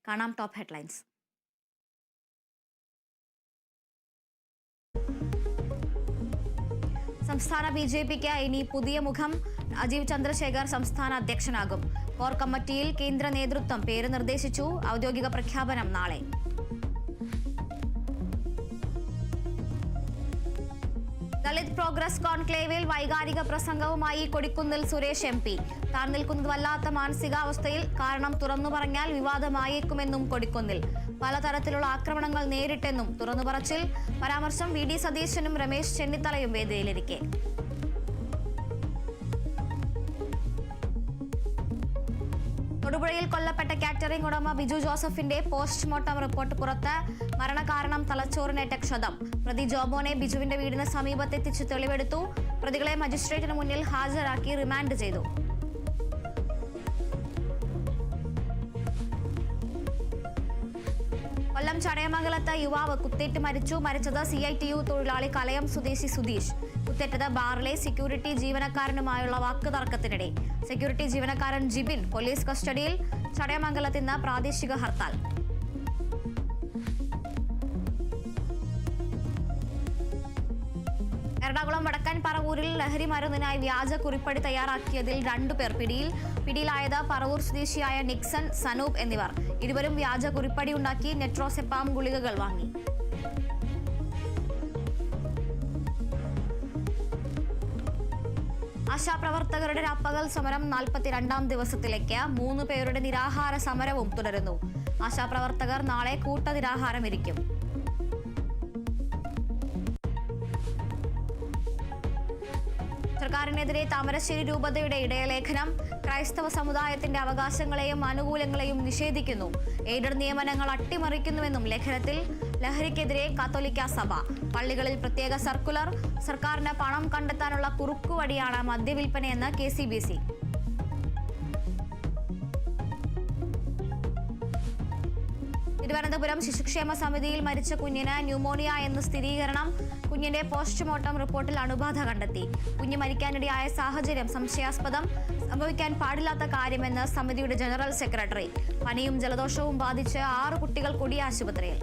കാണാം top headlines. സംസ്ഥാന ബിജെപിക്ക് ഇനി പുതിയ മുഖം. അജീവ് ചന്ദ്രശേഖർ സംസ്ഥാന അധ്യക്ഷനാകും. കോർ കമ്മിറ്റിയിൽ കേന്ദ്ര നേതൃത്വം പേര് നിർദ്ദേശിച്ചു. ഔദ്യോഗിക പ്രഖ്യാപനം നാളെ. ദളിത് പ്രോഗ്രസ് കോൺക്ലേവിൽ വൈകാരിക പ്രസംഗവുമായി കൊടിക്കുന്നിൽ സുരേഷ് MP. താൻ നിൽക്കുന്നത് വല്ലാത്ത മാനസികാവസ്ഥയിൽ, കാരണം തുറന്നു പറഞ്ഞാൽ വിവാദമായേക്കുമെന്നും കൊടിക്കുന്നിൽ. പലതരത്തിലുള്ള ആക്രമണങ്ങൾ നേരിട്ടെന്നും തുറന്നു പറച്ചിൽ. പരാമർശം VD സതീശനും രമേശ് ചെന്നിത്തലയും വേദിയിലിരിക്കെ. തൊടുപുഴയിൽ കൊല്ലപ്പെട്ട കാറ്ററിംഗ് ഉടമ ബിജു ജോസഫിന്റെ പോസ്റ്റ്മോർട്ടം റിപ്പോർട്ട് പുറത്ത്. മരണകാരണം തലച്ചോറിനേറ്റ ക്ഷതം. പ്രതി ജോമോനെ ബിജുവിന്റെ വീടിന് സമീപത്തെത്തിച്ച് തെളിവെടുത്തു. പ്രതികളെ മജിസ്ട്രേറ്റിന് മുന്നിൽ ഹാജരാക്കി റിമാൻഡ് ചെയ്തു. കൊല്ലം ചടയമംഗലത്ത് യുവാവ് കുത്തേറ്റ് മരിച്ചു. മരിച്ചത് CITU തൊഴിലാളി കലയം സ്വദേശി സുധീഷ്. കുത്തേറ്റത് ബാറിലെ സെക്യൂരിറ്റി ജീവനക്കാരനുമായുള്ള വാക്കുതർക്കത്തിനിടെ. സെക്യൂരിറ്റി ജീവനക്കാരൻ ജിബിൻ പോലീസ് കസ്റ്റഡിയിൽ. ചടയമംഗലത്ത് ഇന്ന് പ്രാദേശിക ഹർത്താൽ. എറണാകുളം വടക്കൻ പറവൂരിൽ ലഹരി മരുന്നിനായി വ്യാജ കുറിപ്പടി തയ്യാറാക്കിയതിൽ 2 പേർ പിടിയിൽ. പിടിയിലായത് പറവൂർ സ്വദേശിയായ നിക്സൺ, സനൂപ് എന്നിവർ. ഇരുവരും വ്യാജ കുറിപ്പടി ഉണ്ടാക്കി നെട്രോസെപ്പാം ഗുളികകൾ വാങ്ങി. ആശാപ്രവർത്തകരുടെ രാപ്പകൽ സമരം 42ാം ദിവസത്തിലേക്ക്. 3 പേരുടെ നിരാഹാര സമരവും തുടരുന്നു. ആശാപ്രവർത്തകർ നാളെ കൂട്ടനിരാഹാരമിരിക്കും. സർക്കാരിനെതിരെ താമരശ്ശേരി രൂപതയുടെ ഇടയലേഖനം. ക്രൈസ്തവ സമുദായത്തിന്റെ അവകാശങ്ങളെയും ആനുകൂല്യങ്ങളെയും നിഷേധിക്കുന്നു. എയ്ഡഡ് നിയമനങ്ങൾ അട്ടിമറിക്കുന്നുവെന്നും ലേഖനത്തിൽ. ലഹരിക്കെതിരെ കത്തോലിക്ക സഭ. പള്ളികളിൽ പ്രത്യേക സർക്കുലർ. സർക്കാരിന് പണം കണ്ടെത്താനുള്ള കുറുക്കുവഴിയാണ് മദ്യവിൽപ്പനയെന്ന് KCBC. തിരുവനന്തപുരം ശിശുക്ഷേമ സമിതിയിൽ മരിച്ച കുഞ്ഞിന് ന്യൂമോണിയ എന്ന് സ്ഥിരീകരണം. കുഞ്ഞിന്റെ പോസ്റ്റ്മോർട്ടം റിപ്പോർട്ടിൽ അണുബാധ കണ്ടെത്തി. കുഞ്ഞ് മരിക്കാനിടയായ സാഹചര്യം സംശയാസ്പദം. സംഭവിക്കാൻ പാടില്ലാത്ത കാര്യമെന്ന് സമിതിയുടെ ജനറൽ സെക്രട്ടറി. പനിയും ജലദോഷവും ബാധിച്ച് 6 കുട്ടികൾ കൂടി ആശുപത്രിയിൽ.